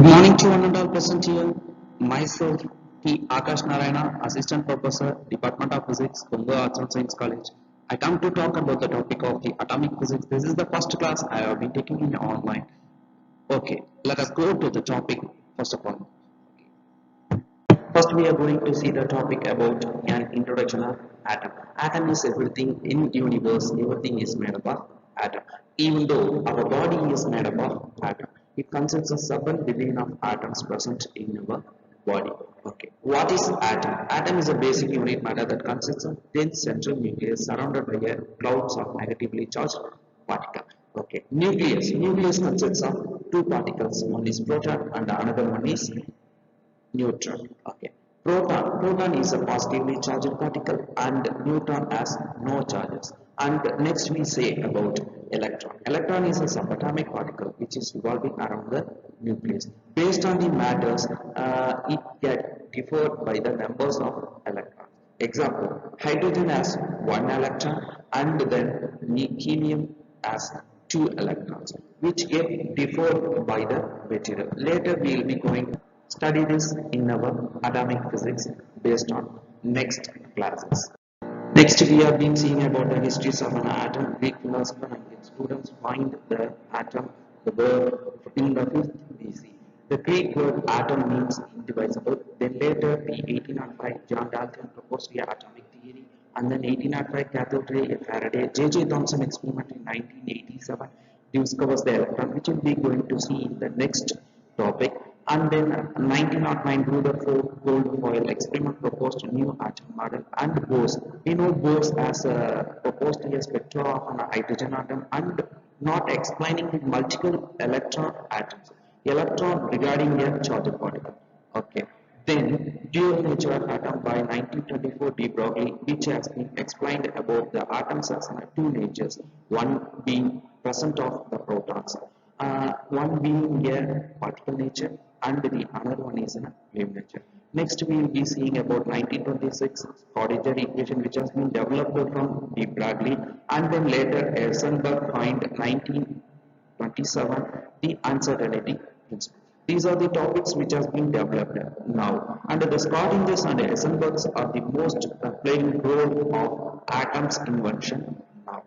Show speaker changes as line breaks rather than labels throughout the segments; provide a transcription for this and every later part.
Morning to one and all present here. Myself, P. Akash Narayana, Assistant Professor, Department of Physics, Congo Arts and Science College. I come to talk about the topic of the atomic physics. This is the first class I have been taking in online. Okay, let us go to the topic first of all. First, we are going to see the topic about an introduction of atom. Atom is everything in universe. Everything is made up of atom. Even though our body is made up of atom, it consists of 7 billion of atoms present in our body. Okay, what is atom? Atom is a basic unit matter that consists of dense central nucleus surrounded by a clouds of negatively charged particles. Okay, nucleus consists of two particles. One is proton and the another one is neutron. Okay, proton is a positively charged particle and neutron has no charges. And next we say about electron is a subatomic particle which is revolving around the nucleus. Based on the matters, it get differed by the numbers of electrons. Example, hydrogen has 1 electron and then helium has 2 electrons, which get differed by the material. Later we will be going study this in our atomic physics based on next classes. Next, we have been seeing about the histories of an atom. Greek philosopher and its students find the atom, the word in the 5th BC. The Greek word atom means indivisible. Then later, in 1805, John Dalton proposed the atomic theory, and then 1805, cathode ray, Faraday, J.J. Thomson experiment in 1987 discovers the electron, which will be going to see in the next topic. And then 1909 Rutherford gold foil experiment proposed a new atom model, and Bose. We know Bose as proposed a spectra of an hydrogen atom and not explaining the multiple electron atoms. Electron regarding a charged particle. Okay. Then dual nature of atom by 1924 de Broglie, which has been explained about the atoms as two natures, one being present of the protons, one being a particle nature and the another one is a wave nature. Next we will be seeing about 1926 Schrödinger equation which has been developed from de Broglie, and then later Heisenberg find 1927 the uncertainty principle. These are the topics which has been developed now, and the Schrödingers and Heisenbergs are the most playing role of atoms invention now.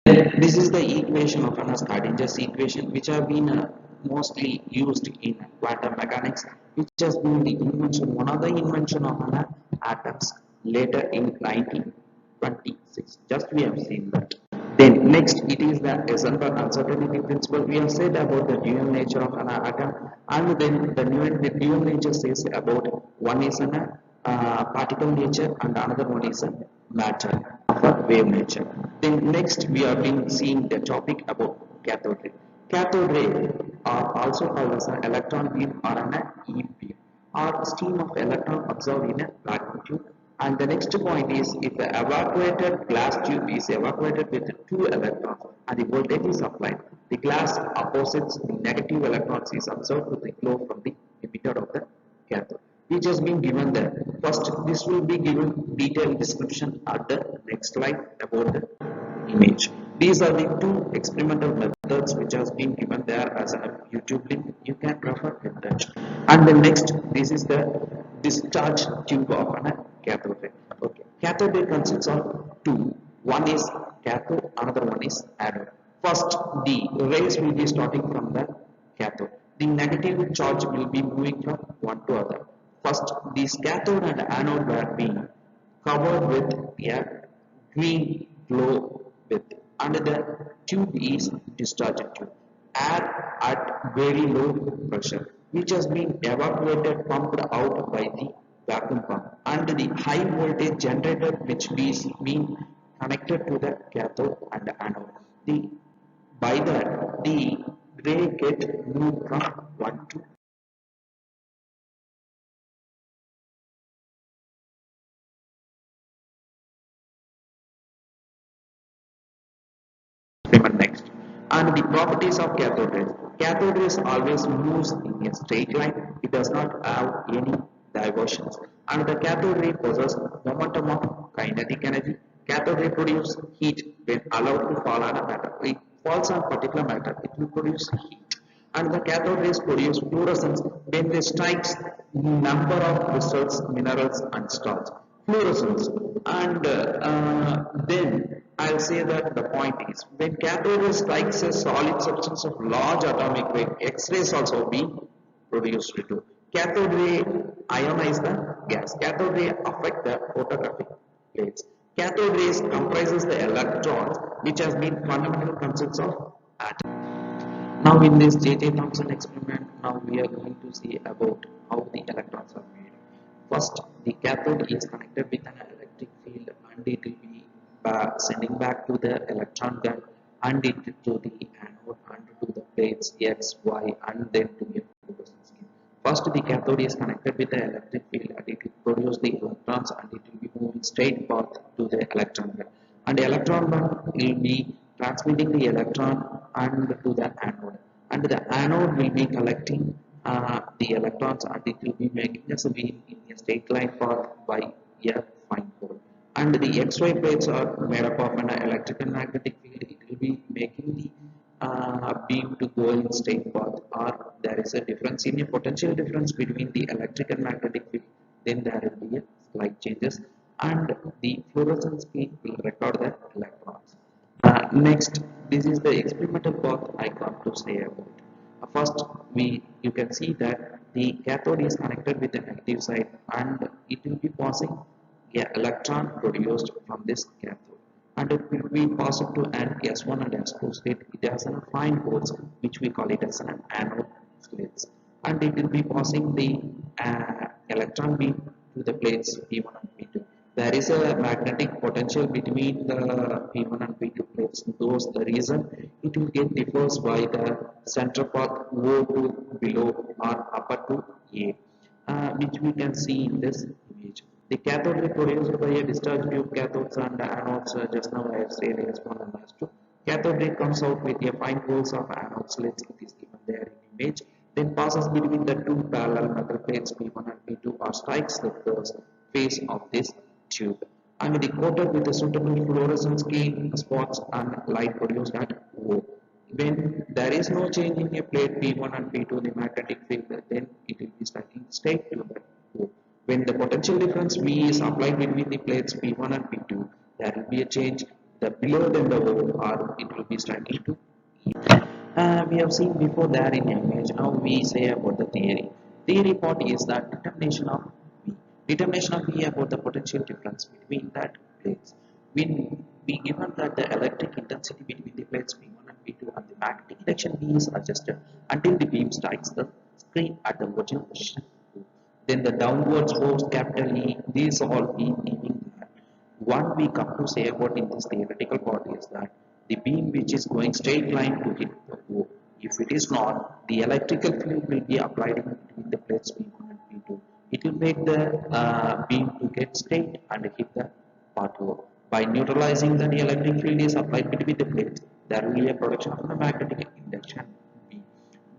This is the equation of an Schrödinger's equation which have been mostly used in quantum mechanics, which has been the invention, one of the invention of an atoms later in 1926. Just we have seen that. Then next it is the Heisenberg uncertainty principle. We have said about the dual nature of an atom, and then the dual nature says about one is an particle nature and another one is a matter of a wave nature. Then next we have been seeing the topic about cathode ray. Cathode ray are also called as an electron beam or an E beam, or stream of electron observed in a vacuum tube. And the next point is, if the evacuated glass tube is evacuated with 2 electrons and the voltage is applied, the glass opposites the negative electrons is observed with the flow from the emitter of the cathode, which has been given there. First, this will be given detailed description at the next slide about the image. These are the two experimental methods which has been given there as a YouTube link. You can refer with that. And the next, this is the discharge tube of an cathode ray. Okay. Cathode ray consists of two. One is cathode, another one is anode. First, the rays will be starting from the cathode. The negative charge will be moving from one to other. First, this cathode and anode were being covered with a green glow with, and the tube is discharge tube. Air at very low pressure, which has been evacuated, pumped out by the vacuum pump, and the high voltage generator which is being connected to the cathode and the anode. By that the ray get moved from one to next. And the properties of cathode rays. Cathode rays always moves in a straight line. It does not have any diversions. And the cathode ray possesses momentum of kinetic energy. Cathode ray produces heat when allowed to fall on a matter. It falls on particular matter, it will produce heat. And the cathode rays produce fluorescence when they strike number of crystals, minerals and stars. Fluorescence. And then I'll say that the point is when cathode ray strikes a solid substance of large atomic weight, X-rays also be produced too. Cathode ray ionize the gas. Cathode ray affect the photographic plates. Cathode rays comprises the electrons, which has been fundamental concepts of atoms. Now in this J.J. Thomson experiment, now we are going to see about how the electrons are made. First, the cathode is connected with an electric field and it will be sending back to the electron gun and it to the anode and to the plates X, Y and then to the fluorescence scheme. First, the cathode is connected with the electric field and it will produce the electrons and it will be moving straight path to the electron gun. And the electron gun will be transmitting the electron and to the anode. And the anode will be collecting the electrons and it will be making a beam in a straight line path by a fine pole. And the XY plates are made up of an electric and magnetic field. It will be making the beam to go in straight path, or there is a difference in a potential difference between the electric and magnetic field. Then there will be a slight changes, and the fluorescence scheme will record the electrons. Next, this is the experimental path I got to say about. First, you can see that the cathode is connected with the negative side, and it will be passing an electron produced from this cathode, and it will be passed to an S1 and S2 state. It has a fine holes which we call it as an anode slits, and it will be passing the electron beam to the plates P1 and P2. There is a magnetic potential between the P1 and P2 plates. Those the reason it will get differs by the center path O to below or upper to A, which we can see in this image. The cathode is produced by a discharge tube cathodes and anodes. Just now I have said S1 and S2. Cathode ray comes out with a fine holes of anode slits. It is given there in image. Then passes between the two parallel metal plates P1 and P2 or strikes the first face of this tube and it coated with a suitable fluorescence scheme spots and light produced at O. When there is no change in a plate P1 and P2 the magnetic field, then it will be striking straight to the O. When the potential difference V is applied between the plates P1 and P2, there will be a change the below than the O or it will be striking to E. We have seen before there in image. Now we say about the theory. Theory part is that determination of V. Determination of V about the potential difference between that plates. When we given that the electric intensity between the plates P1 and P2 and the magnetic induction V is adjusted until the beam strikes the screen at the original position. Then the downwards force capital E, these all be meaning that. What we come to say about in this theoretical part is that the beam which is going straight line to hit the O. If it is not, the electrical field will be applied in between the plates P1 and P2. It will make the beam to get straight and hit the part O. By neutralizing the electric field is applied between the plates, there will be a production of the magnetic induction B.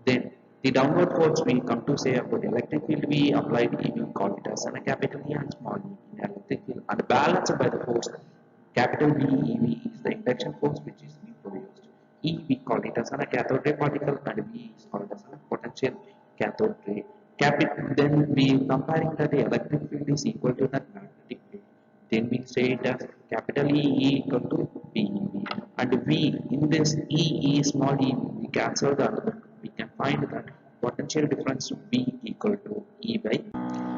Then the downward force we come to say about electric field we applied E, we call it as a capital E and small e in electric field and balanced by the force capital B EV is the induction force which is being produced. E we call it as a cathode ray particle and V is called as a potential cathode ray. Then we comparing that the electric field is equal to the magnetic field. Then we say it as capital E equal to B and V in this E small e we cancel the other. We can find that potential difference V equal to E by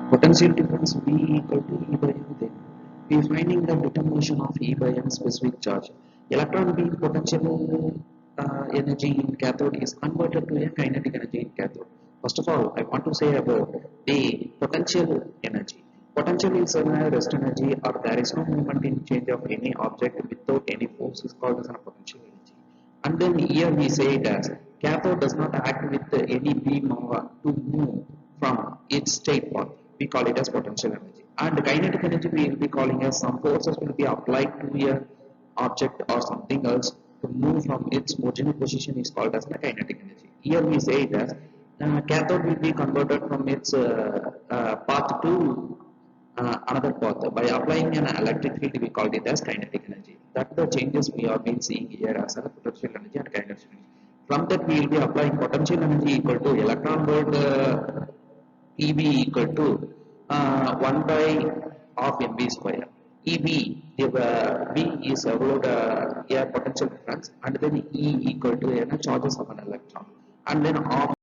potential difference V equal to E by M. Then we are finding the determination of E by M specific charge. Electron beam potential energy in cathode is converted to a kinetic energy in cathode. First of all, I want to say about the potential energy. Potential is a rest energy or there is no movement in change of any object without any force is called as a potential energy. And then here we say it as cathode does not act with any beam to move from its state path. We call it as potential energy. And kinetic energy we will be calling as some forces will be applied to a object or something else to move from its original position is called as the kinetic energy. Here we say it as cathode will be converted from its path to another path. By applying an electric field we call it as kinetic energy. That the changes we have been seeing here as a potential energy and kinetic energy. From that we will be applying potential energy equal to electron volt EB equal to 1 by half MB square. EB, if B is about air potential difference, and then E equal to charges of an electron, and then half